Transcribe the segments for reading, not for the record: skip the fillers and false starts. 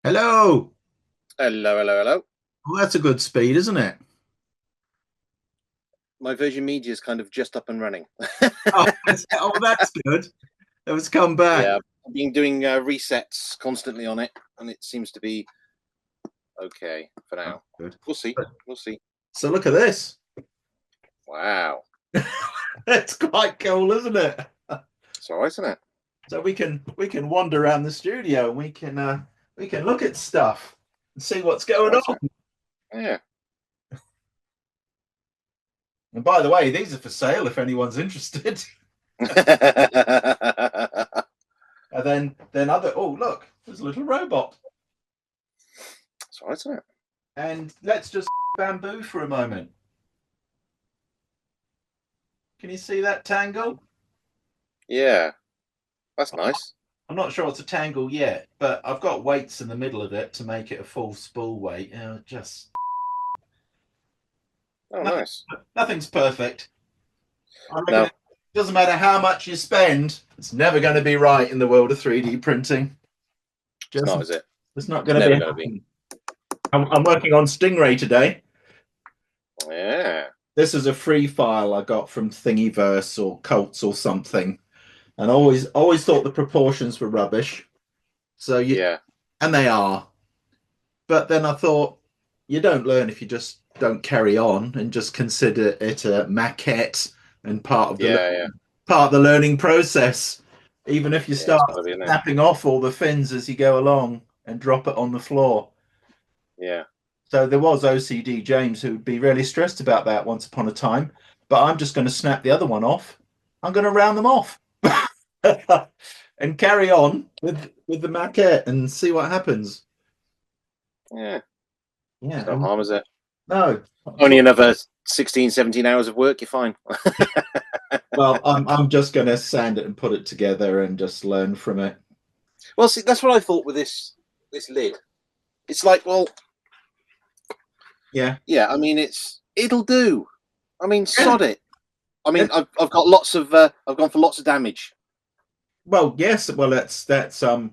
Hello. Hello, hello, hello. Well, that's a good speed, isn't it? My Virgin Media is kind of just up and running. Oh, that's good. Let's come back. Yeah, I've been doing resets constantly on it, and it seems to be okay for Oh, now. good. We'll see. We'll see. So look at this. Wow. It's quite cool, isn't it? It's all right, isn't it? So we can wander around the studio and we can look at stuff and see what's It's all going right, isn't on. it? Yeah. And by the way, these are for sale if anyone's interested. And then other oh look, there's a little robot. It's all right, isn't it? And let's just bamboo for a moment. Can you see that tangle? Yeah, that's nice. I'm not sure it's a tangle yet, but I've got weights in the middle of it to make it a full spool weight. Just Oh, nothing, nice. nothing's perfect. I reckon No, it doesn't matter how much you spend, it's never going to be right in the world of 3D printing. it's Just not, is it? it's not It's going to never be going to be. happening. I'm working on Stingray today. Yeah. This is a free file I got from Thingiverse or Cults or something, and always thought the proportions were rubbish. So you Yeah. and they are. But then I thought, you don't learn if you just don't carry on and just consider it a maquette and Yeah. Yeah. part of the learning process. Even if you Yeah. It's start got to be, isn't it? snapping off all the fins as you go along and drop it on the floor. Yeah. So there was OCD James who would be really stressed about that once upon a time. But I'm just going to snap the other one off. I'm going to round them off and carry on with the maquette and see what happens. Yeah. Yeah, It's no and harm, is it? no, Only another 16, 17 hours of work, you're fine. well, I'm just going to sand it and put it together and just learn from it. Well, see, that's what I thought with this lid. It's like, well, Yeah. yeah. I mean, it'll do. I mean, Yeah. sod it. I mean, I've got lots of I've gone for lots of damage. Well, yes. Well, that's. That's all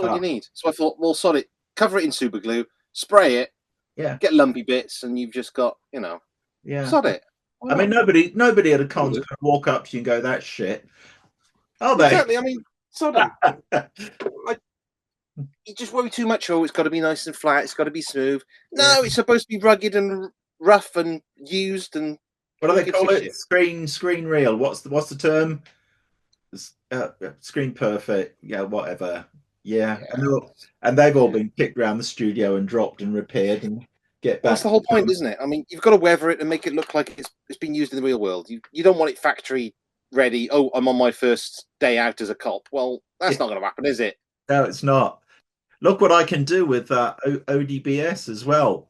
Uh, you need. So I thought, well, sod it. Cover it in super glue, spray it, yeah. get lumpy bits, and you've just got, Yeah. sod it. Why I mean, not? nobody at a It'll con's do. going to walk up to you and go, "That's shit," are they? Exactly. I mean, sod them. I, you just worry too much. Oh, it's got to be nice and flat. It's got to be smooth. Yeah. No, it's supposed to be rugged and rough and used, and What do who they gives a call it? shit? Screen reel. What's the term? Screen perfect. Yeah. Whatever. Yeah. Yeah. And they've all Yeah. been kicked around the studio and dropped and repaired and get Well, that's back the to whole point, them. isn't it? I mean, you've got to weather it and make it look like it's been used in the real world. You don't want it factory ready. Oh, I'm on my first day out as a cop. Well, Yeah. that's not going to happen, is it? No, it's not. Look what I can do with ODBS as well.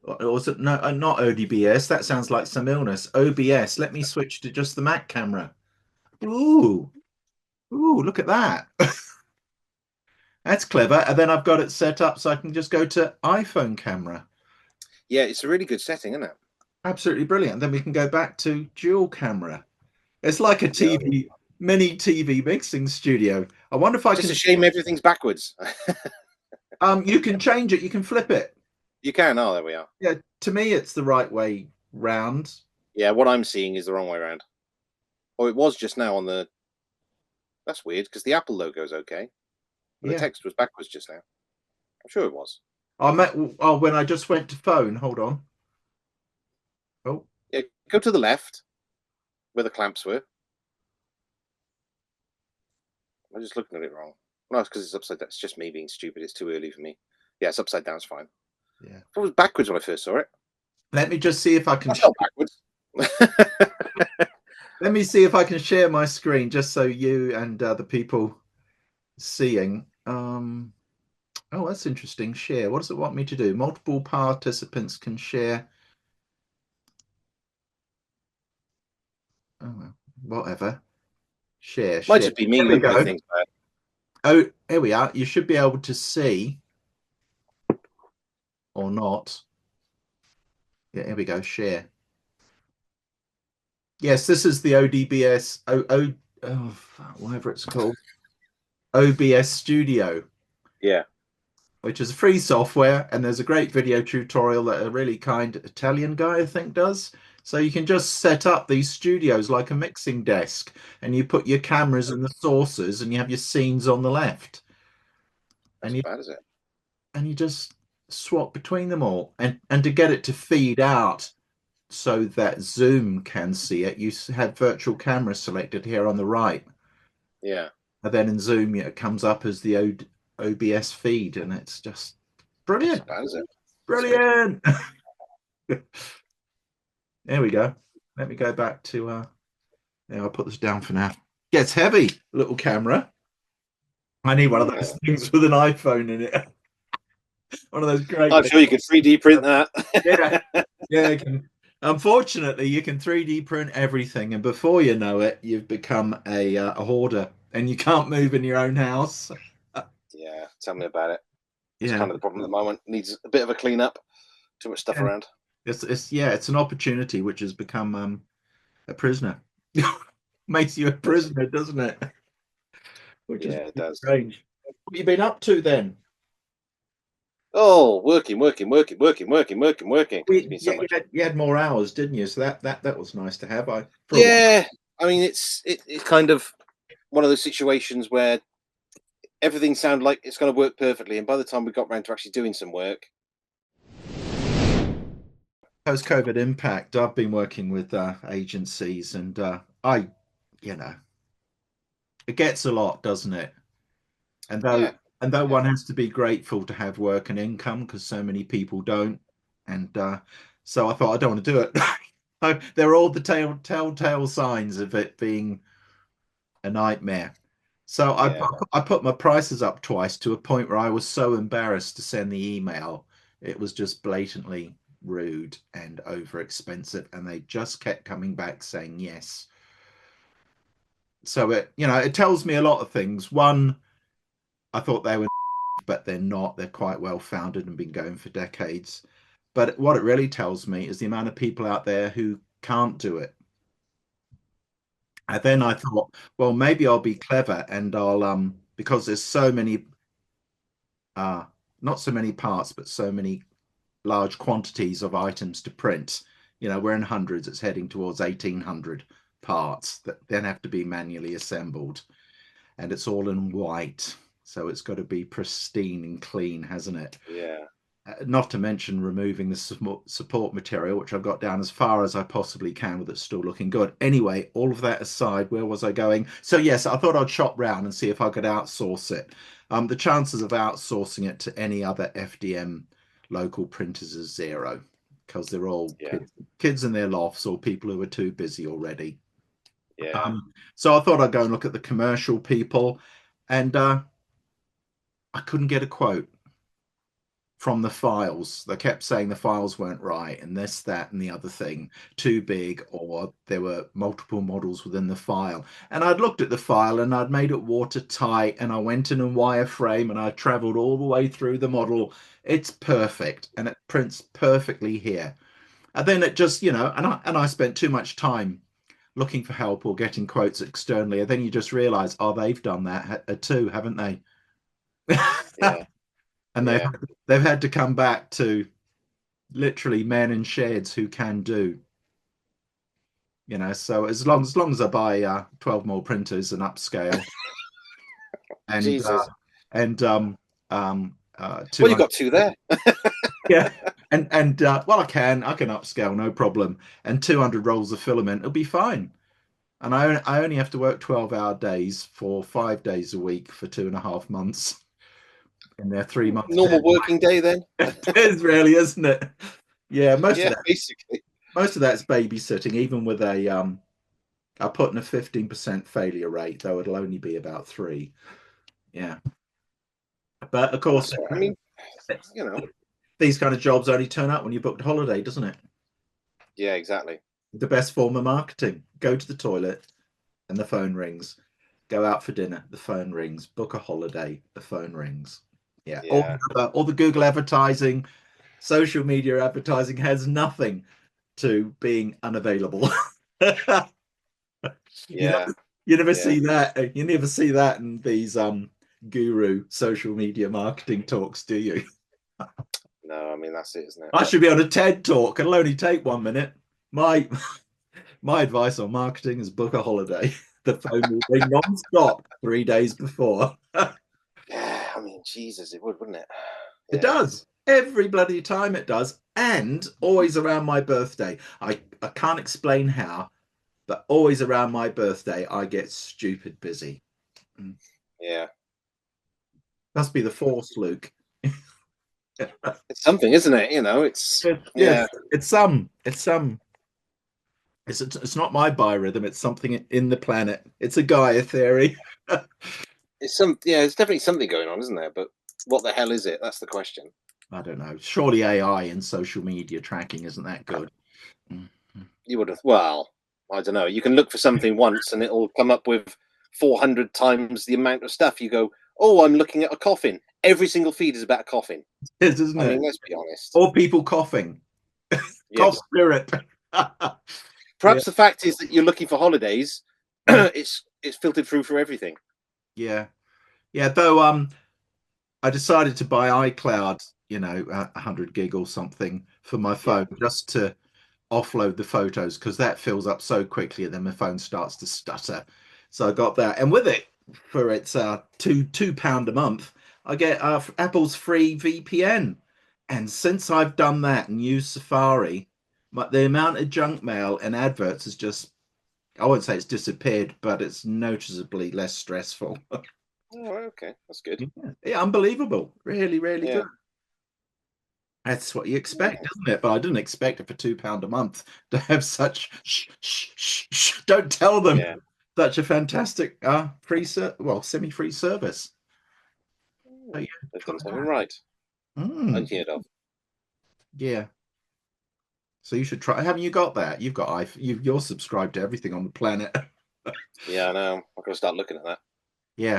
Or was it no, not ODBS? That sounds like some illness. OBS. Let me switch to just the Mac camera. Ooh, ooh, look at that. That's clever. And then I've got it set up so I can just go to iPhone camera. Yeah, it's a really good setting, isn't it? Absolutely brilliant. Then we can go back to dual camera. It's like a Yeah. mini TV mixing studio. I wonder if I Just can. a shame everything's backwards. You can change it. You can flip it. You can. Oh, there we are. Yeah, to me, it's the right way round. Yeah, what I'm seeing is the wrong way around. Oh, it was just now on the. That's weird because the Apple logo is okay, but the Yeah. text was backwards just now. I'm sure it was. I met. Oh, when I just went to phone. Hold on. Oh, Yeah, go to the left where the clamps were. I'm just looking at it wrong. No, it's because it's upside down. It's just me being stupid. It's too early for me. Yeah, it's upside down. It's fine. yeah. It was backwards when I first saw it. Let me just see if I can. I felt backwards. Let me see if I can share my screen just so you and the people seeing. Oh, that's interesting. Share. What does it want me to do? Multiple participants can share. Oh, well, whatever. Share. Might Share. just be me There we looking at go. things bad. Oh, here we are. You should be able to see or not. Yeah, here we go. Share. Yes, this is the ODBS. Whatever it's called. OBS Studio. Yeah. which is free software, and there's a great video tutorial that a really kind Italian guy, I think, does. So you can just set up these studios like a mixing desk, and you put your cameras and the sources, and you have your scenes on the left, That's and you bad, is it? just swap between them all, and to get it to feed out so that Zoom can see it, you have virtual camera selected here on the right. Yeah. And then in Zoom, it comes up as the OBS feed, and it's just That's brilliant. bad, is it? That's good. Brilliant. There we go. Let me go back to yeah, I'll put this down for now. Gets heavy, little camera. I need one of Yeah. those things with an iPhone in it. One of those great I'm big, sure you could 3D print that. yeah, yeah. Unfortunately, you can 3D print everything, and before you know it, you've become a hoarder, and you can't move in your own house. Yeah, tell me about it. It's Yeah, kind of the problem at the moment. Needs a bit of a clean up. Too much stuff yeah. around. It's yeah, it's an opportunity which has become a prisoner. Makes you a Does it? prisoner, doesn't it? Which is Yeah, it does. strange. What have you been up to then? Oh, working. It's been so much. You had more hours, didn't you? So that was nice to have. I for a while. Yeah, I mean, it's kind of one of those situations where everything sounded like it's going to work perfectly, and by the time we got around to actually doing some work, Post-COVID impact. I've been working with agencies, and I, you know, it gets a lot, doesn't it? And though yeah, and though yeah, one has to be grateful to have work and income because so many people don't, and so I thought I don't want to do it. They're all the telltale signs of it being a nightmare. So yeah, I put my prices up twice to a point where I was so embarrassed to send the email. It was just blatantly rude and over expensive, and they just kept coming back saying yes. So it tells me a lot of things. One, I thought they were, but they're not. They're quite well founded and been going for decades. But what it really tells me is the amount of people out there who can't do it. And then I yeah, thought, well, maybe I'll be clever and I'll because there's so many uh not so many parts, but so many large quantities of items to print. We're in hundreds, it's heading towards 1800 parts that then have to be manually assembled. And it's all in white. So it's got to be pristine and clean, hasn't it? yeah, Not to mention removing the support material, which I've got down as far as I possibly can with it still looking good. Anyway, all of that aside, where was I going? So yes, I thought I'd shop round and see if I could outsource it. The chances of outsourcing it to any other FDM local printers is zero because they're all yeah, kids in their lofts or people who are too busy already. yeah, So I thought I'd go and look at the commercial people, and I couldn't get a quote from the files. They kept saying the files weren't right, and this, that, and the other thing, too big, or there were multiple models within the file. And I'd looked at the file and I'd made it watertight, and I went in and wireframe, and I traveled all the way through the model. It's perfect, and it prints perfectly here. And then it just, and I spent too much time looking for help or getting quotes externally, and then you just realize, oh, they've done that too, haven't they? yeah, And yeah, they've had to come back to literally men in sheds who can do. So as long as I buy 12 more printers and upscale and Jesus. and Well, you 200, got two there. yeah, and well, I can upscale, no problem, and 200 rolls of filament, it'll be fine. And I only have to work 12-hour days for 5 days a week for 2.5 months in their 3 month Normal working day then. it is really, isn't it? Yeah, Yeah, basically. most of that's babysitting, even with I put in a 15% failure rate, though it'll only be about three. Yeah. But of That's course, all right. I mean, you know. these kind of jobs only turn up when you booked a holiday, doesn't it? Yeah, exactly. The best form of marketing. Go to the toilet and the phone rings. Go out for dinner, the phone rings. Book a holiday, the phone rings. Yeah. Yeah, All the Google advertising, social media advertising has nothing to being unavailable. you know, yeah, you never yeah. see that. You never see that in these guru social media marketing talks, do you? No, I mean that's it, isn't it? I should be on a TED talk. It'll only take 1 minute. My advice on marketing is book a holiday. The phone will ring non-stop 3 days before. Yeah, I mean, Jesus, it would, wouldn't it? It Yeah. does. Every bloody time it does. And always around my birthday. I can't explain how, but always around my birthday, I get stupid busy. Yeah. Must be the force, Luke. It's something, isn't it? You know, it's Yes, yeah. it's some. It's not my biorhythm. It's something in the planet. It's a Gaia theory. It's it's definitely something going on, isn't there? But what the hell is it? That's the question. I don't know. Surely AI in social media tracking isn't that good. You would have, well, I don't know. You can look for something once and it'll come up with 400 times the amount of stuff. You go, oh, I'm looking at a coffin. Every single feed is about a coffin. It is, isn't I it? mean, let's be honest. Or people coughing. Cough Yes. spirit. Yeah. Perhaps the fact is that you're looking for holidays. it's filtered through for everything. Yeah. Yeah. Though I decided to buy iCloud, 100 gig or something for my phone just to offload the photos because that fills up so quickly and then my phone starts to stutter. So I got that. And with it, for its £2 a month, I get Apple's free VPN. And since I've done that and used Safari, the amount of junk mail and adverts has just, I won't say it's disappeared, but it's noticeably less stressful. Oh, okay, that's good. Yeah, unbelievable. Really, really Yeah. good. That's what you expect, Yeah. isn't it? But I didn't expect it for £2 a month to have such don't tell them Yeah. such a fantastic semi-free service. So yeah, They've try done something that. right. Mm, Unheard of. yeah. So you should try. Haven't you got that? You've got you're subscribed to everything on the planet. Yeah, I know. I'm going to start looking at that. Yeah.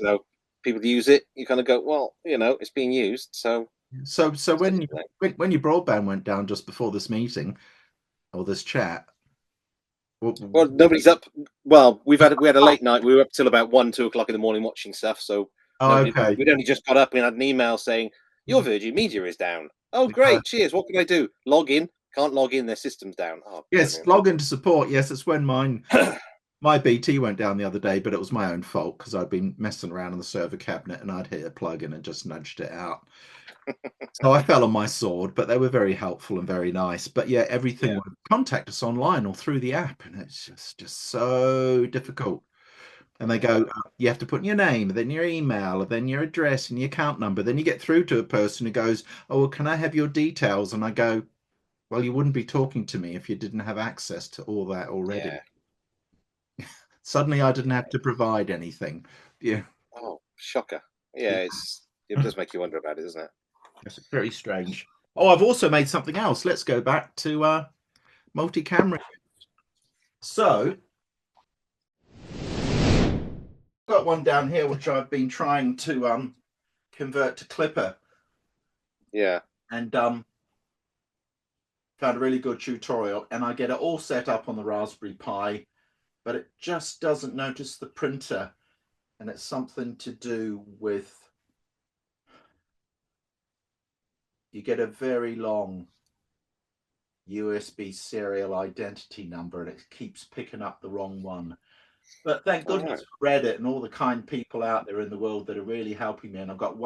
But, people use it. You kind of go, well, it's being used. So, So when your broadband went down just before this meeting or this chat, well, nobody's up. Well, we had a late night. We were up till about 1, 2 o'clock in the morning watching stuff. So oh, nobody. okay. We'd only just got up and had an email saying your Virgin Media is down. Oh, great! Cheers. What can I do? Log in. Can't log in. Their system's down. Oh, Yes, log into support. Yes, it's when my BT went down the other day, but it was my own fault because I'd been messing around in the server cabinet and I'd hit a plug in and just nudged it out. So I fell on my sword, but they were very helpful and very nice. But yeah, everything would contact us online or through the app, and it's just so difficult. And they go, you have to put in your name, then your email, then your address and your account number. Then you get through to a person who goes, oh, well, can I have your details? And I go, well, you wouldn't be talking to me if you didn't have access to all that already. Yeah. Suddenly I didn't have to provide anything. Yeah. Oh, shocker. Yeah, it does make you wonder about it, doesn't it? It's very strange. Oh, I've also made something else. Let's go back to multi-camera. So got one down here which I've been trying to convert to Clipper. Yeah. And found a really good tutorial, and I get it all set up on the Raspberry Pi, but it just doesn't notice the printer, and it's something to do with you get a very long USB serial identity number and it keeps picking up the wrong one. But thank goodness for Reddit and all the kind people out there in the world that are really helping me. And I've got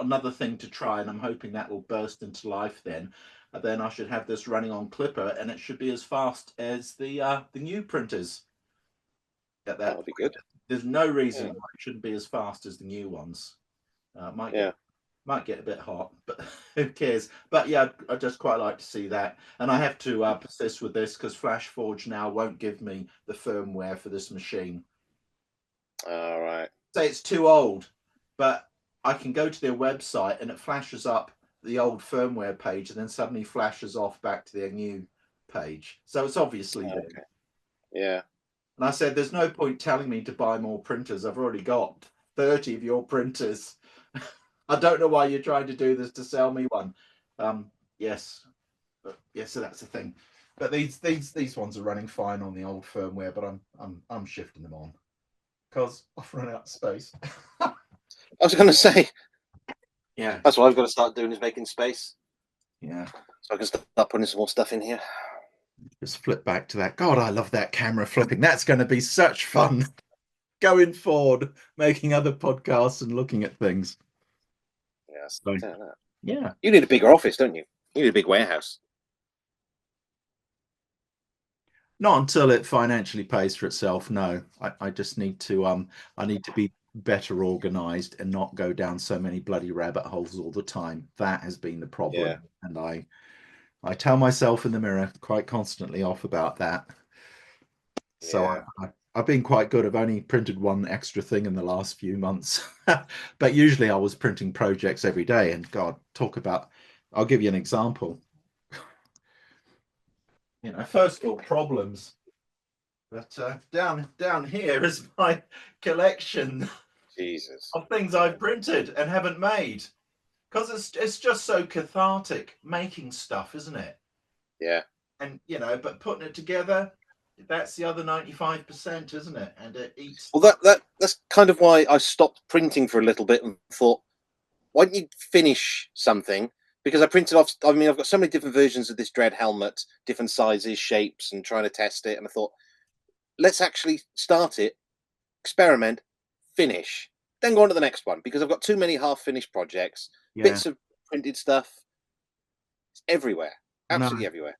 another thing to try, and I'm hoping that will burst into life then. And then I should have this running on Clipper, and it should be as fast as the new printers. At that would be good. There's no reason why it shouldn't be as fast as the new ones. Might get a bit hot, but who cares? But yeah, I'd just quite like to see that. And I have to persist with this because FlashForge now won't give me the firmware for this machine. All right. Say it's too old, but I can go to their website and it flashes up the old firmware page and then suddenly flashes off back to their new page. So it's obviously there. Okay. Yeah. And I said, there's no point telling me to buy more printers. I've already got 30 of your printers. I don't know why you're trying to do this to sell me one. Yes, so that's the thing. But these ones are running fine on the old firmware, but I'm shifting them on because I've run out of space. I was going to say, Yeah, that's what I've got to start doing is making space. yeah. So I can start putting some more stuff in here. Just flip back to that. God, I love that camera flipping. That's going to be such fun going forward, making other podcasts and looking at things. Yeah, So, yeah. You need a bigger office, don't you? You need a big warehouse. Not until it financially pays for itself. No, I just need to I need to be better organized and not go down so many bloody rabbit holes all the time. That has been the problem. Yeah. And I tell myself in the mirror quite constantly off about that. So Yeah. I've been quite good. I've only printed one extra thing in the last few months, but usually I was printing projects every day. And God, talk about, I'll give you an example. First of all, problems. But down here is my collection Jesus. of things I've printed and haven't made. Because it's just so cathartic making stuff, isn't it? Yeah. And but putting it together, that's the other 95%, isn't it? And it eats. Well, that's kind of why I stopped printing for a little bit and thought, why don't you finish something? Because I printed off. I mean, I've got so many different versions of this Dread helmet, different sizes, shapes, and trying to test it. And I thought, let's actually start it, experiment, finish, then go on to the next one. Because I've got too many half-finished projects, Yeah. bits of printed stuff. It's everywhere, absolutely No. everywhere.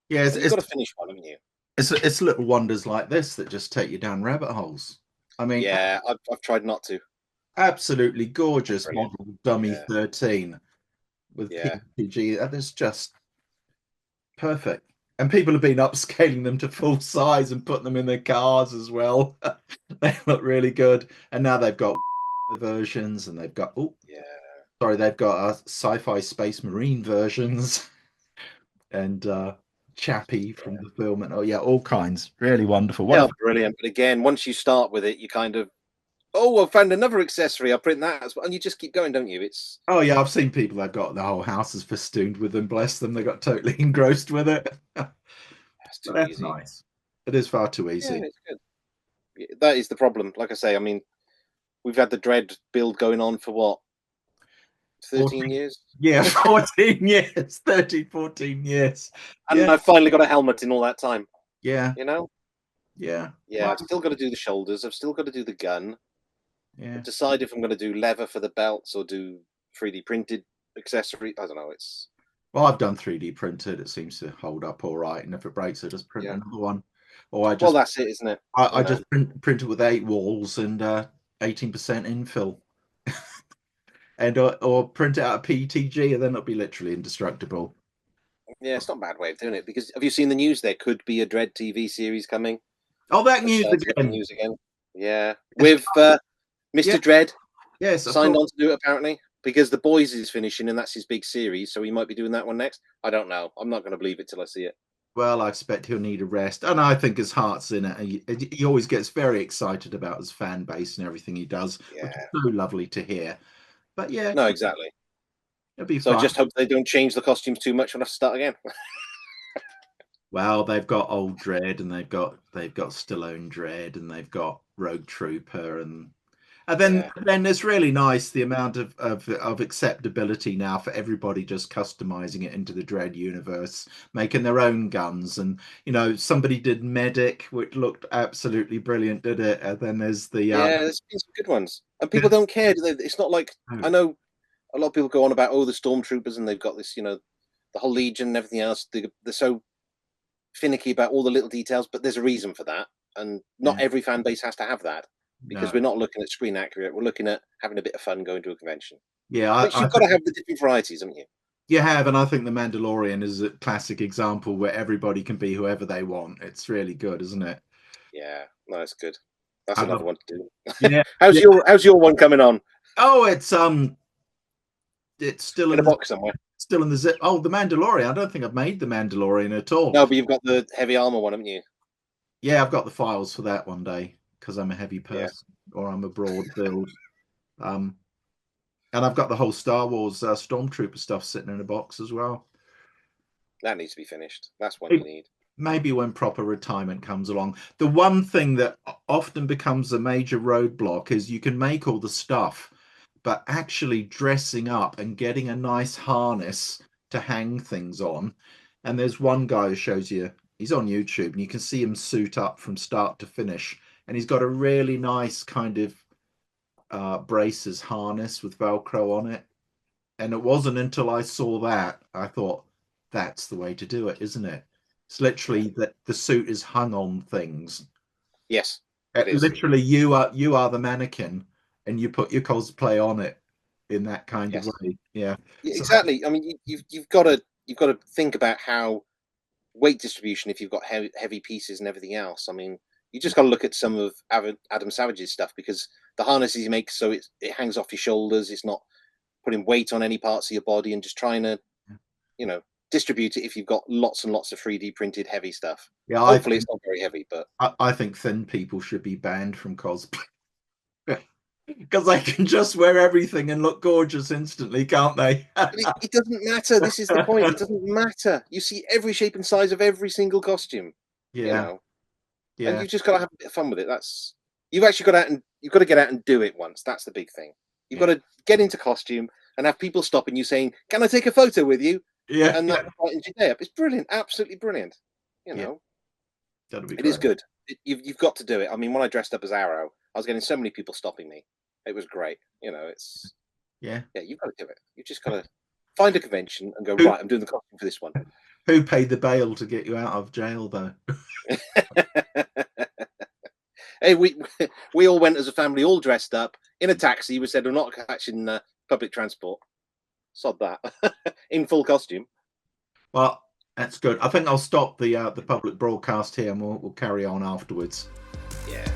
Yeah, So you've got to finish one, haven't you? It's little wonders like this that just take you down rabbit holes. I mean, Yeah, I've tried not to. absolutely gorgeous Brilliant. model dummy Yeah. 13 with Yeah. PPG. That is just perfect. And people have been upscaling them to full size and putting them in their cars as well. They look really good. And now they've got versions, and they've got they've got sci-fi space marine versions and Chappie from the film, and all kinds. Really wonderful. Yeah, brilliant. But again, once you start with it, you kind of, I found another accessory. I'll print that as well. And you just keep going, don't you? It's I've seen people that got the whole houses festooned with them. Bless them, they got totally engrossed with it. too That's easy. nice. It is far too Yeah, easy. it's good. Yeah, that is the problem. Like I say, I mean, we've had the Dread build going on for what, 13 years? Yeah, 14 years, 13, 14 years. And Yeah, I've finally got a helmet in all that time. yeah, You know? yeah. Yeah, I've still got to do the shoulders. I've still got to do the gun. Yeah. Decide if I'm going to do leather for the belts or do 3D printed accessory. I don't know. It's Well, I've done 3D printed. It seems to hold up all right, and if it breaks, I just print another one. Or well, that's it, isn't it? I just print it with 8 walls and 18% infill, and or print it out a PETG, and then it'll be literally indestructible. Yeah, it's not a bad way of doing it. Because have you seen the news? There could be a Dread TV series coming. Oh, that news again. News again. Yeah, with Mr. Dread. Yes, signed on to do it apparently because The Boys is finishing and that's his big series. So he might be doing that one next. I don't know. I'm not going to believe it till I see it. Well, I expect he'll need a rest, and I think his heart's in it. He always gets very excited about his fan base and everything he does, which is so lovely to hear. But yeah, no, exactly. It'll be so fun. I just hope they don't change the costumes too much when I have to start again. Well, they've got Old Dread, and they've got Stallone Dread, and they've got Rogue Trooper, and then it's really nice the amount of acceptability now for everybody just customizing it into the Dread universe, making their own guns. And somebody did Medic, which looked absolutely brilliant, did it? And then there's the there's been some good ones, and people don't care. It's not like I know a lot of people go on about the stormtroopers and they've got this, the whole Legion and everything else. They're so finicky about all the little details, but there's a reason for that, and not every fan base has to have that. Because we're not looking at screen accurate, we're looking at having a bit of fun going to a convention. Yeah, but you've got to have the different varieties, haven't you? You have, and I think The Mandalorian is a classic example where everybody can be whoever they want. It's really good, isn't it? Yeah, no, it's good. That's another one to do. Yeah. how's your one coming on? Oh, it's still in a box somewhere. Still in the zip. Oh, The Mandalorian. I don't think I've made The Mandalorian at all. No, but you've got the heavy armor one, haven't you? Yeah, I've got the files for that one day because I'm a heavy person or I'm a broad build. And I've got the whole Star Wars Stormtrooper stuff sitting in a box as well. That needs to be finished. That's what you need. Maybe when proper retirement comes along. The one thing that often becomes a major roadblock is you can make all the stuff, but actually dressing up and getting a nice harness to hang things on. And there's one guy who shows you, he's on YouTube, and you can see him suit up from start to finish. And he's got a really nice kind of braces harness with Velcro on it. And it wasn't until I saw that I thought, that's the way to do it, isn't it? It's Yeah. literally that the suit is hung on things. Yes, it is. Literally, you are the mannequin, and you put your cosplay on it in that kind of Yes. way. Yeah. Yeah, So exactly. I mean, you've got to think about how weight distribution if you've got heavy pieces and everything else. I mean, you just got to look at some of Adam Savage's stuff because the harnesses he makes so it hangs off your shoulders. It's not putting weight on any parts of your body and just trying to, you know, distribute it if you've got lots and lots of 3D printed heavy stuff. yeah, Hopefully, it's not very heavy, but I think thin people should be banned from cosplay because they can just wear everything and look gorgeous instantly, can't they? it doesn't matter. This is the point. It doesn't matter. You see every shape and size of every single costume, you Yeah, know, and yeah, you've just got to have a bit of fun with it. You've actually got out and you've got to get out and do it once. That's the big thing. You've got yeah, to get into costume and have people stopping you saying, "Can I take a photo with you?" yeah, And that brightens your day up. It's brilliant, absolutely brilliant. You yeah. know, That'll be it is great. good. You've got to do it. I mean, when I dressed up as Arrow, I was getting so many people stopping me. It was great. You know, it's Yeah. yeah, you've got to do it. You've just got to find a convention and go, Who right, I'm doing the costume for this one. who paid the bail to get you out of jail though? Hey, we all went as a family, all dressed up in a taxi. We said we're not catching public transport. Sod that, in full costume. Well, that's good. I think I'll stop the public broadcast here, and we'll carry on afterwards. Yeah.